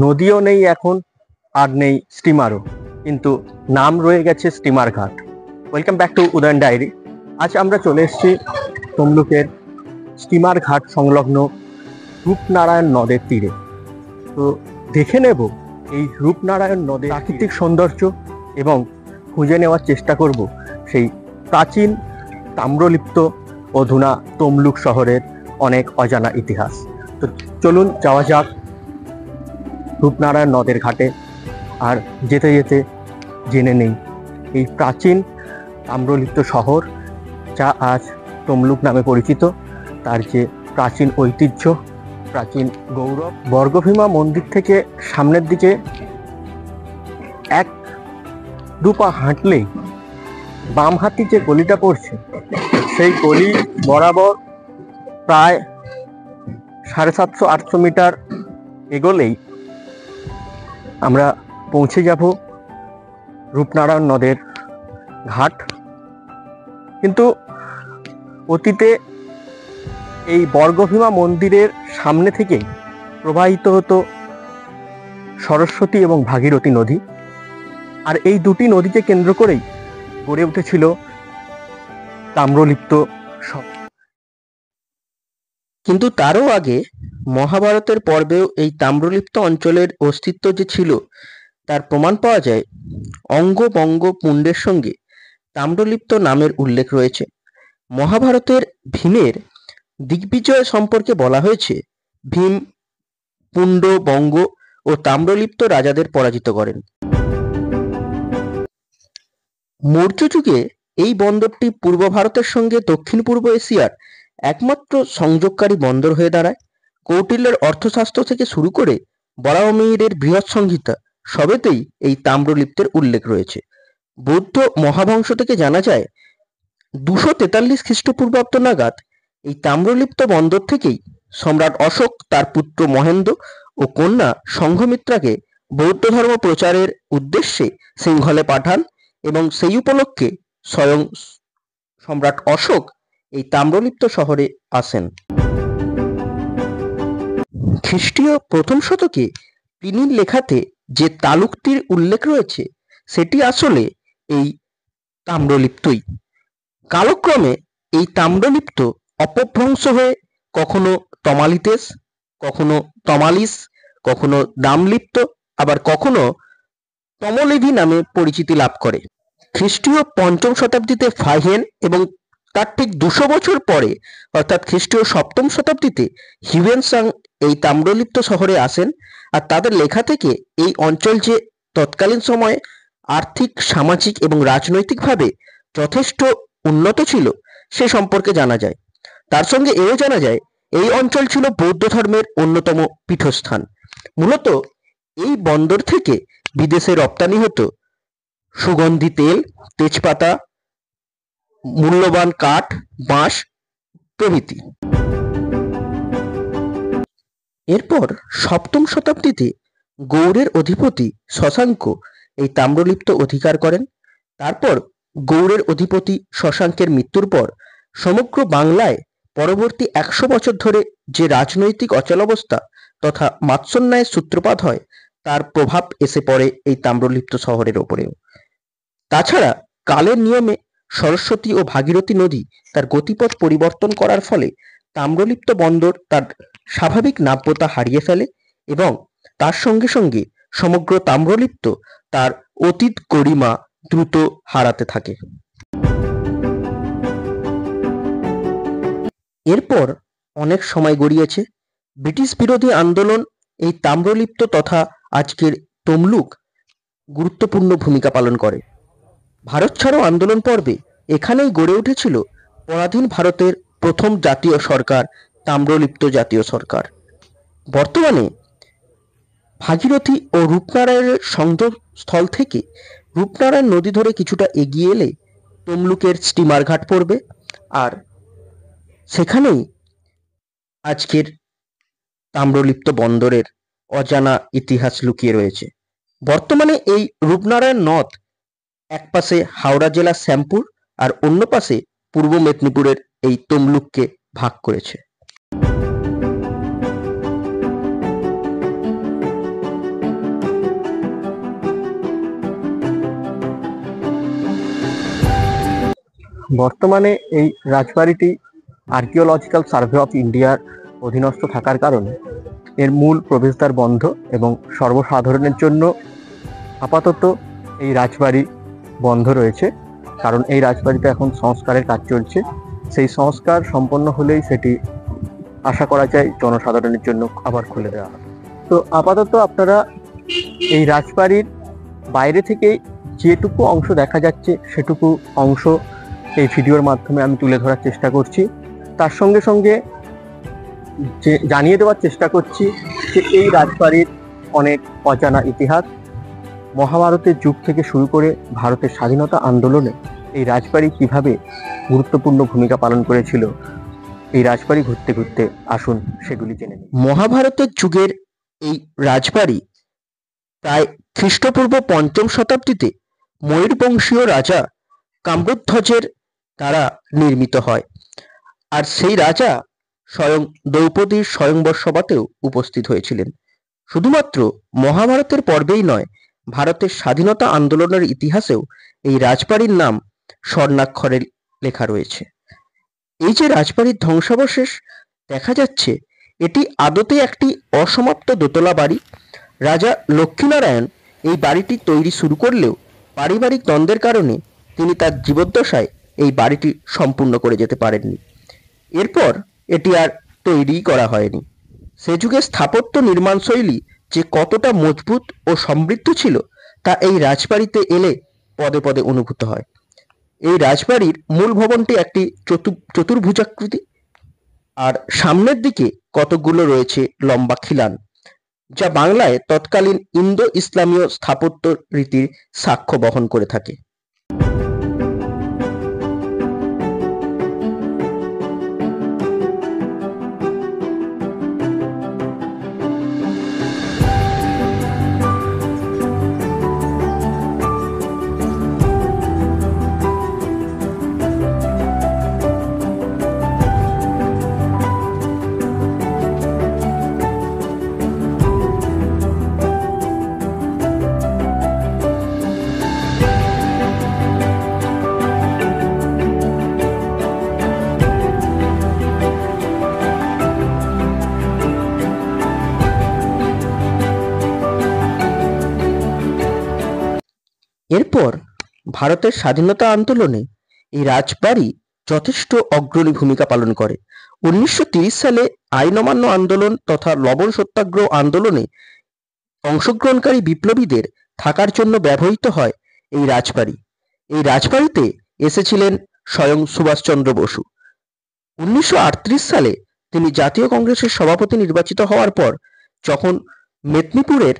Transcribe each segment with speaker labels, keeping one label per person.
Speaker 1: নদীও নেই এখন, আর নেই স্টিমারও, কিন্তু নাম রয়ে গেছে স্টিমার ঘাট। Welcome back to Udayan diary. আজ আমরা চলে এসেছি তমলুকের স্টিমার ঘাট সংলগ্ন রূপনারায়ণ নদের তীরে। তো দেখে নেব এই রূপনারায়ণ নদের প্রাকৃতিক সৌন্দর্য এবং খুঁজে নেওয়ার চেষ্টা করব সেই প্রাচীন তাম্রলিপ্ত অধুনা তমলুক শহরের অনেক অজানা ইতিহাস। তো চলুন যাওয়া যাক রূপনারায়ণ নদের ঘাটে, আর যেতে যেতে জেনে নেই এই প্রাচীন তাম্রলিপ্ত শহর যা আজ তমলুক নামে পরিচিত, তার যে প্রাচীন ঐতিহ্য, প্রাচীন গৌরব। বর্গভীমা মন্দির থেকে সামনের দিকে এক দুপা হাঁটলেই বাম হাতি যে গলিটা পড়ছে, সেই গলি বরাবর প্রায় 750-800 মিটার এগোলেই আমরা পৌঁছে যাব রূপনারায়ণ নদের ঘাট। কিন্তু অতীতে এই বর্গভীমা মন্দিরের সামনে থেকেই প্রবাহিত হতো সরস্বতী এবং ভাগীরথী নদী, আর এই দুটি নদীকে কেন্দ্র করেই গড়ে উঠেছিল তাম্রলিপ্ত শহর।
Speaker 2: কিন্তু তারও আগে মহাভারতের পর্বেও এই তাম্রলিপ্ত অঞ্চলের অস্তিত্ব যে ছিল তার প্রমাণ পাওয়া যায়। অঙ্গ বঙ্গ পুণ্ডের সঙ্গে তাম্রলিপ্ত নামের উল্লেখ রয়েছে। মহাভারতের ভীমের দিগ্বিজয় সম্পর্কে বলা হয়েছে, ভীম পুণ্ড, বঙ্গ ও তাম্রলিপ্ত রাজাদের পরাজিত করেন। মৌর্য যুগে এই বন্দরটি পূর্ব ভারতের সঙ্গে দক্ষিণ পূর্ব এশিয়ার একমাত্র সংযোগকারী বন্দর হয়ে দাঁড়ায়। কৌটিল্যের অর্থশাস্ত্র থেকে শুরু করে বরাহমিহিরের বৃহৎ সংহিতা সবেতেই এই তাম্রলিপ্তের উল্লেখ রয়েছে। বৌদ্ধ মহাবংশ থেকে জানা যায় 243 খ্রিস্টপূর্বাব্দ নাগাদ এই তাম্রলিপ্ত বন্দর থেকেই সম্রাট অশোক তার পুত্র মহেন্দ্র ও কন্যা সংঘমিত্রাকে বৌদ্ধ ধর্ম প্রচারের উদ্দেশ্যে সিংহলে পাঠান, এবং সেই উপলক্ষে স্বয়ং সম্রাট অশোক এই তাম্রলিপ্ত শহরে আসেন। খ্রিস্টীয় প্রথম শতকে প্লিনির লেখাতে যে তালুকটির উল্লেখ রয়েছে সেটি আসলে এই তাম্রলিপ্তই। কালক্রমে এই তাম্রলিপ্ত অপভ্রংশ হয়ে কখনো তমালিতেস, কখনো তমালিস, কখনো দামলিপ্ত, আবার কখনো তমলেভি নামে পরিচিতি লাভ করে। খ্রিস্টীয় 5ম শতাব্দীতে ফাহিয়েন এবং তার ঠিক 200 বছর পরে অর্থাৎ খ্রিস্টীয় 7ম শতাব্দীতে হিউয়েনসাং এই তাম্রলিপ্ত শহরে আসেন, আর তাদের লেখা থেকে এই অঞ্চল যে তৎকালীন সময়ে আর্থিক, সামাজিক এবং রাজনৈতিকভাবে যথেষ্ট উন্নত ছিল সে সম্পর্কে জানা যায়। তার সঙ্গে এও জানা যায় এই অঞ্চল ছিল বৌদ্ধ ধর্মের অন্যতম পীঠস্থান। মূলত এই বন্দর থেকে বিদেশে রপ্তানি হতো সুগন্ধি তেল, তেজপাতা, মূল্যবান কাঠ, বাঁশ প্রভৃতি। এরপর 7ম শতাব্দীতে গৌড়ের অধিপতি শশাঙ্ক এই তাম্রলিপ্ত অধিকার করেন। তারপর গৌড়ের অধিপতি শশাঙ্কের মৃত্যুর পর সমগ্র বাংলায় পরবর্তী 100 বছর ধরে যে রাজনৈতিক অচলাবস্থা তথা মাৎসন্যায়ের সূত্রপাত হয় তার প্রভাব এসে পড়ে এই তাম্রলিপ্ত শহরের ওপরেও। তাছাড়া কালের নিয়মে সরস্বতী ও ভাগীরথী নদী তার গতিপথ পরিবর্তন করার ফলে তাম্রলিপ্ত বন্দর তার স্বাভাবিক নাব্যতা হারিয়ে ফেলে, এবং তার সঙ্গে সঙ্গে সমগ্র তাম্রলিপ্ত তার অতীত গরিমা দ্রুত হারাতে থাকে। এরপর অনেক সময় গড়িয়েছে। ব্রিটিশ বিরোধী আন্দোলন এই তাম্রলিপ্ত তথা আজকের তমলুক গুরুত্বপূর্ণ ভূমিকা পালন করে। ভারত ছাড়ো আন্দোলন পর্বে এখানেই গড়ে উঠেছিল পরাধীন ভারতের প্রথম জাতীয় সরকার, তাম্রলিপ্ত জাতীয় সরকার। বর্তমানে ভাগীরথী ও রূপনারায়ণের সংযোগ স্থল থেকে রূপনারায়ণ নদী ধরে কিছুটা এগিয়ে এলে তমলুকের স্টিমার ঘাট পড়বে, আর সেখানেই আজকের তাম্রলিপ্ত বন্দরের অজানা ইতিহাস লুকিয়ে রয়েছে। বর্তমানে এই রূপনারায়ণ নদ এক পাশে হাওড়া জেলার শ্যামপুর আর অন্য পাশে পূর্ব মেদিনীপুরের এই তমলুককে ভাগ করেছে।
Speaker 1: বর্তমানে এই রাজবাড়িটি আর্কিওলজিক্যাল সার্ভে অফ ইন্ডিয়ার অধীনস্থ থাকার কারণে এর মূল প্রবেশদ্বার বন্ধ এবং সর্বসাধারণের জন্য আপাতত এই রাজবাড়ি বন্ধ রয়েছে, কারণ এই রাজবাড়িতে এখন সংস্কারের কাজ চলছে। সেই সংস্কার সম্পন্ন হলেই সেটি আশা করা যায় জনসাধারণের জন্য আবার খুলে দেওয়া হবে। তো আপাতত আপনারা এই রাজবাড়ির বাইরে থেকে যেটুকু অংশ দেখা যাচ্ছে সেটুকু অংশ এই ভিডিওর মাধ্যমে আমি তুলে ধরার চেষ্টা করছি। তার সঙ্গে সঙ্গে যে জানিয়ে দেওয়ার চেষ্টা করছি যে এই রাজবাড়ির অনেক অজানা ইতিহাস, মহাভারতের যুগ থেকে শুরু করে ভারতের স্বাধীনতা আন্দোলনে এই রাজবাড়ি কিভাবে গুরুত্বপূর্ণ ভূমিকা পালন করেছিল। এই রাজবাড়ি ঘুরতে ঘুরতে আসুন সেগুলি জেনে নিই।
Speaker 2: মহাভারতের যুগের এই রাজবাড়ি প্রায় খ্রিস্টপূর্ব ৫ম শতাব্দীতে ময়ূরবংশীয় রাজা কাম্রধ্বজের দ্বারা নির্মিত হয়। আর সেই রাজা স্বয়ং দ্রৌপদীর স্বয়ংবর সভাতেও উপস্থিত হয়েছিলেন। শুধুমাত্র মহাভারতের পর্বেই নয়, ভারতের স্বাধীনতা আন্দোলনের ইতিহাসেও এই রাজবাড়ির নাম স্বর্ণাক্ষরে লেখা রয়েছে। এই যে রাজবাড়ির ধ্বংসাবশেষ দেখা যাচ্ছে, এটি আদতে একটি অসমাপ্ত দোতলা বাড়ি। রাজা লক্ষ্মীনারায়ণ এই বাড়িটি তৈরি শুরু করলেও পারিবারিক দ্বন্দ্বের কারণে তিনি তার জীবদ্দশায় এই বাড়িটি সম্পূর্ণ করে যেতে পারেননি। এরপর এটি আর তৈরি করা হয়নি। সে যুগে স্থাপত্য নির্মাণশৈলী যে কতটা মজবুত ও সমৃদ্ধ ছিল তা এই রাজবাড়িতে এলে পদে পদে অনুভূত হয়। এই রাজবাড়ির মূল ভবনটি একটি চতুর্ভুজাকৃতি, আর সামনের দিকে কতকগুলো রয়েছে লম্বা খিলান, যা বাংলায় তৎকালীন ইন্দো ইসলামীয় স্থাপত্য রীতির সাক্ষ্য বহন করে থাকে। এরপর ভারতের স্বাধীনতা আন্দোলনে এই রাজবাড়ি যথেষ্ট অগ্রণী ভূমিকা পালন করে। ১৯৩০ সালে আইন অমান্য আন্দোলন তথা লবণ সত্যাগ্রহ আন্দোলনে অংশগ্রহণকারী বিপ্লবীদের থাকার জন্য ব্যবহৃত হয় এই রাজবাড়ি। এই রাজবাড়িতে এসেছিলেন স্বয়ং সুভাষচন্দ্র বসু। ১৯৩৮ সালে তিনি জাতীয় কংগ্রেসের সভাপতি নির্বাচিত হওয়ার পর যখন মেদিনীপুরের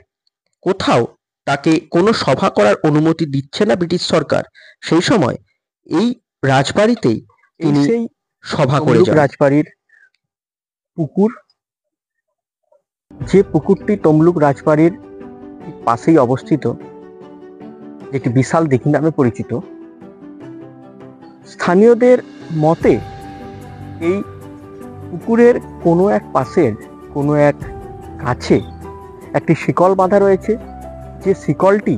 Speaker 2: কোথাও তাকে কোনো সভা করার অনুমতি দিচ্ছে না ব্রিটিশ সরকার, সেই সময় এই রাজবাড়িতেই তিনি
Speaker 1: সেই
Speaker 2: সভা করে যান।
Speaker 1: রাজবাড়ির পুকুর, যে পুকুরটি তমলুক রাজবাড়ির পাশেই অবস্থিত, যেটি বিশাল দিঘি নামে পরিচিত। স্থানীয়দের মতে এই পুকুরের কোনো এক পাশের কোনো এক গাছে একটি শিকল বাঁধা রয়েছে, যে শিকলটি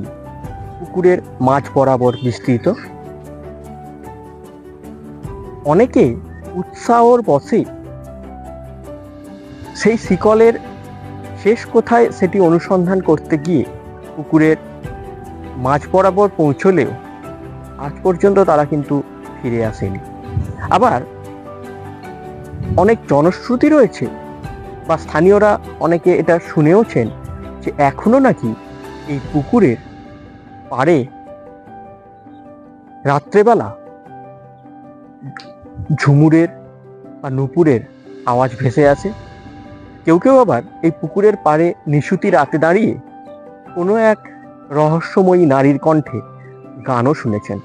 Speaker 1: পুকুরের মাঝ বরাবর বিস্তৃত। অনেকে উৎসাহর বশে সেই শিকলের শেষ কোথায় সেটি অনুসন্ধান করতে গিয়ে পুকুরের মাঝ বরাবর পৌঁছলেও আজ পর্যন্ত তারা কিন্তু ফিরে আসেনি। আবার অনেক জনশ্রুতি রয়েছে বা স্থানীয়রা অনেকে এটা শুনেওছেন যে এখনো নাকি এই পুকুরের পাড়ে রাত্রেবেলা ঝুমুরের বা নুপুরের আওয়াজ ভেসে আসে। কেউ কেউ আবার এই পুকুরের পাড়ে নিশুতি রাতে দাঁড়িয়ে কোনো এক রহস্যময়ী নারীর কণ্ঠে গানও শুনেছেন।